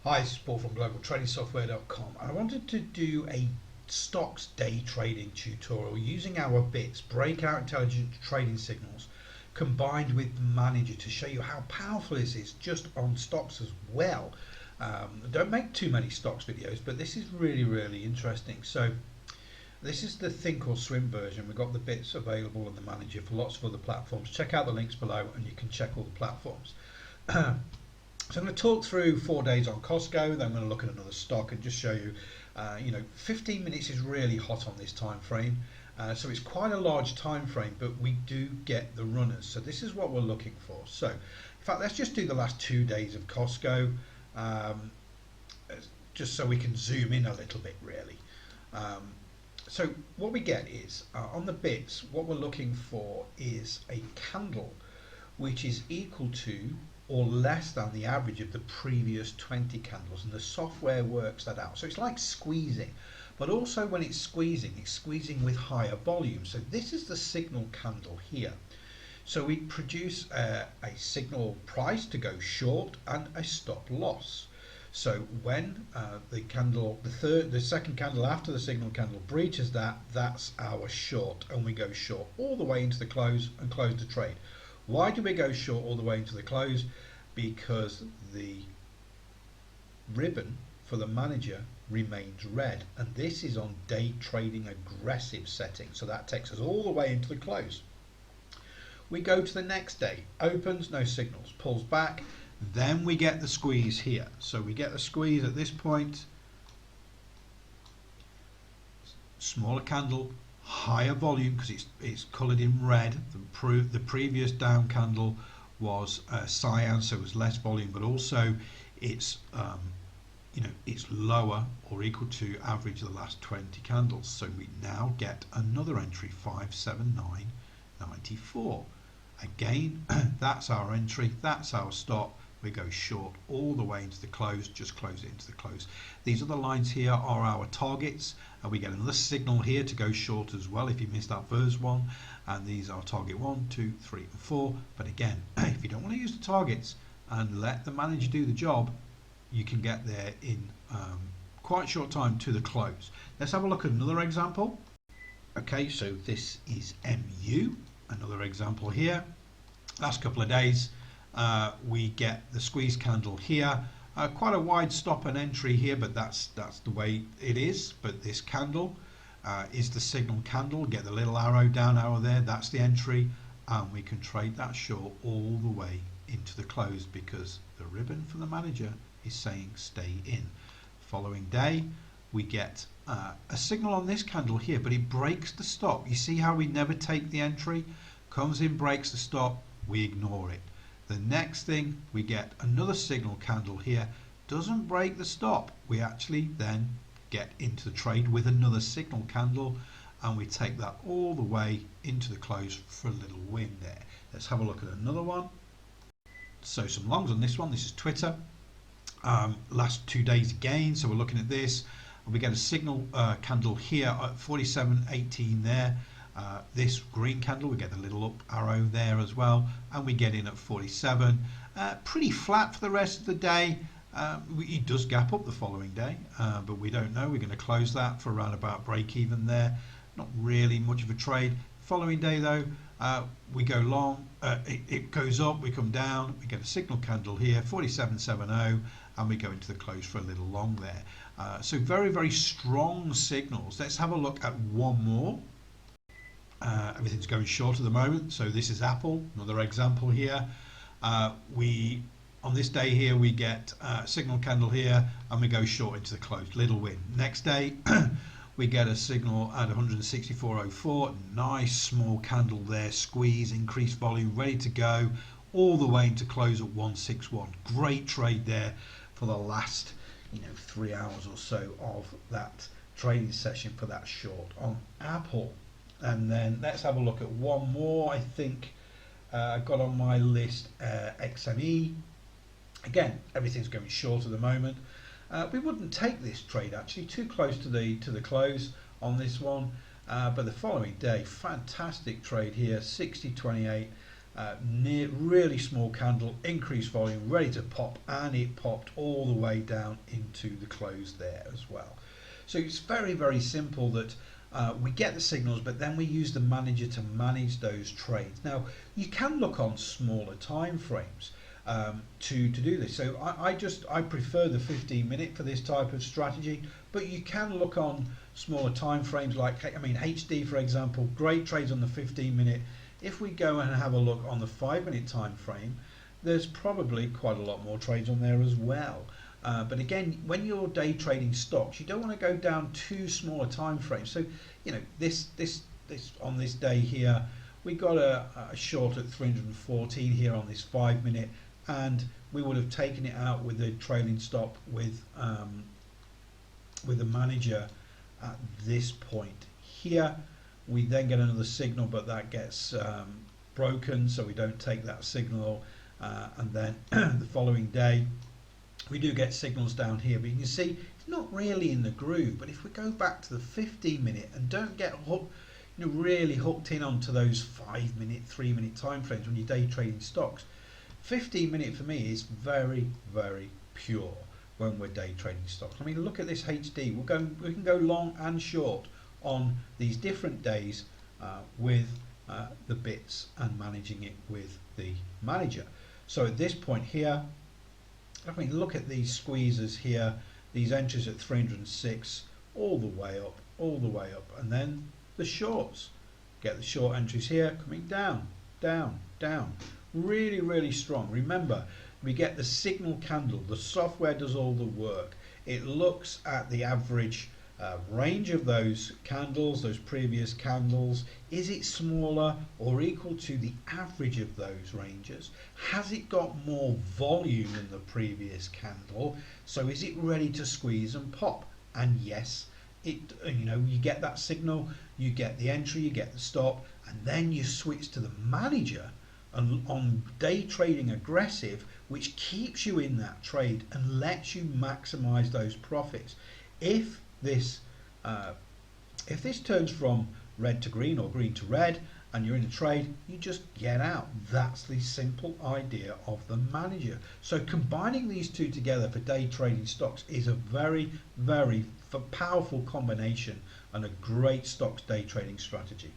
Hi, it's Paul from globaltradingsoftware.com, and I wanted to do a stocks day trading tutorial using our B.I.T.S Breakout Intelligent Trading Signals combined with the manager to show you how powerful this is just on stocks as well. I don't make too many stocks videos, but this is really interesting. So this is the Think or Swim version. We've got the B.I.T.S available on the manager for lots of other platforms. Check out the links below and you can check all the platforms. So I'm going to talk through 4 days on Costco, then I'm going to look at another stock and just show you, 15 minutes is really hot on this time frame. So it's quite a large time frame, but we do get the runners. So this is what we're looking for. So in fact, let's just do the last 2 days of Costco, just so we can zoom in a little bit really. So what we get is, on the B.I.T.S, what we're looking for is a candle which is equal to or less than the average of the previous 20 candles, and the software works that out. So it's like squeezing, but also when it's squeezing with higher volume. So this is the signal candle here. So we produce a signal price to go short and a stop loss. So when the second candle after the signal candle breaches that, that's our short, and we go short all the way into the close and close the trade. Why do we go short all the way into the close? Because the ribbon for the manager remains red, and this is on day trading aggressive setting, so that takes us all the way into the close. We go to the next day, opens, no signals, pulls back, then we get the squeeze here. So we get the squeeze at this point, smaller candle, higher volume because it's coloured in red. The previous down candle was cyan, so it was less volume, but also it's it's lower or equal to average of the last 20 candles. So we now get another entry, 579.94. Again, that's our entry, that's our stop. We go short all the way into the close, just close it into the close. These other lines here are our targets, and we get another signal here to go short as well if you missed that first one. And these are target 1, 2, 3 and 4. But again, if you don't want to use the targets and let the manager do the job, you can get there in quite short time to the close. Let's have a look at another example. Okay, so this is MU, another example here. Last couple of days, we get the squeeze candle here, quite a wide stop and entry here, but that's the way it is. But this candle is the signal candle. Get the little arrow down arrow there, that's the entry, and we can trade that short all the way into the close because the ribbon for the manager is saying stay in. Following day, we get a signal on this candle here, but it breaks the stop. You see how we never take the entry? Comes in, breaks the stop, we ignore it. The next thing, we get another signal candle here, doesn't break the stop. We actually then get into the trade with another signal candle, and we take that all the way into the close for a little win there. Let's have a look at another one. So some longs on this one. This is Twitter. Last 2 days again, so we're looking at this, and we get a signal candle here at 47.18 there. This green candle, we get the little up arrow there as well, and we get in at 47. Pretty flat for the rest of the day. It does gap up the following day, but we don't know. We're going to close that for around about break even there. Not really much of a trade. Following day though, we go long, it goes up, we come down, we get a signal candle here, 47.70, and we go into the close for a little long there. So very strong signals. Let's have a look at one more. Everything's going short at the moment, so this is Apple, another example here. On this day here, we get a signal candle here, and we go short into the close, little win. Next day, we get a signal at 164.04, nice small candle there, squeeze, increased volume, ready to go, all the way into close at 161. Great trade there for the last 3 hours or so of that trading session for that short on Apple. And then let's have a look at one more. I think I've got on my list XME. Again, everything's going short at the moment. We wouldn't take this trade actually, too close to the close on this one. But the following day, fantastic trade here, 60.28. really small candle, increased volume, ready to pop, and it popped all the way down into the close there as well. So it's very, very simple that we get the signals, but then we use the manager to manage those trades. Now, you can look on smaller time frames to do this. So I prefer the 15-minute for this type of strategy, but you can look on smaller time frames like, I mean, HD, for example, great trades on the 15-minute. If we go and have a look on the 5-minute time frame, there's probably quite a lot more trades on there as well. But again, when you're day trading stocks, you don't want to go down too small a time frame. So, you know, this on this day here, we got a short at 314 here on this 5-minute, and we would have taken it out with a trailing stop with a manager at this point here. We then get another signal, but that gets broken, so we don't take that signal. And then the following day, we do get signals down here, but you can see it's not really in the groove. But if we go back to the 15-minute and don't get hooked, you know, really hooked in onto those 5-minute, 3-minute time frames when you're day trading stocks, 15-minute for me is very, very pure when we're day trading stocks. I mean, look at this HD. We can go long and short on these different days with the B.I.T.S and managing it with the manager. So at this point here, I mean, look at these squeezes here, these entries at 306, all the way up, and then the shorts. Get the short entries here coming down, down, down. Really, really strong. Remember, we get the signal candle. The software does all the work. It looks at the average range of those candles, those previous candles. Is it smaller or equal to the average of those ranges? Has it got more volume than the previous candle? So is it ready to squeeze and pop? And yes, it, you know, you get that signal, you get the entry, you get the stop, and then you switch to the manager and on day trading aggressive, which keeps you in that trade and lets you maximize those profits. If this turns from red to green or green to red and you're in a trade, you just get out. That's the simple idea of the manager. So combining these two together for day trading stocks is a very, very powerful combination and a great stocks day trading strategy.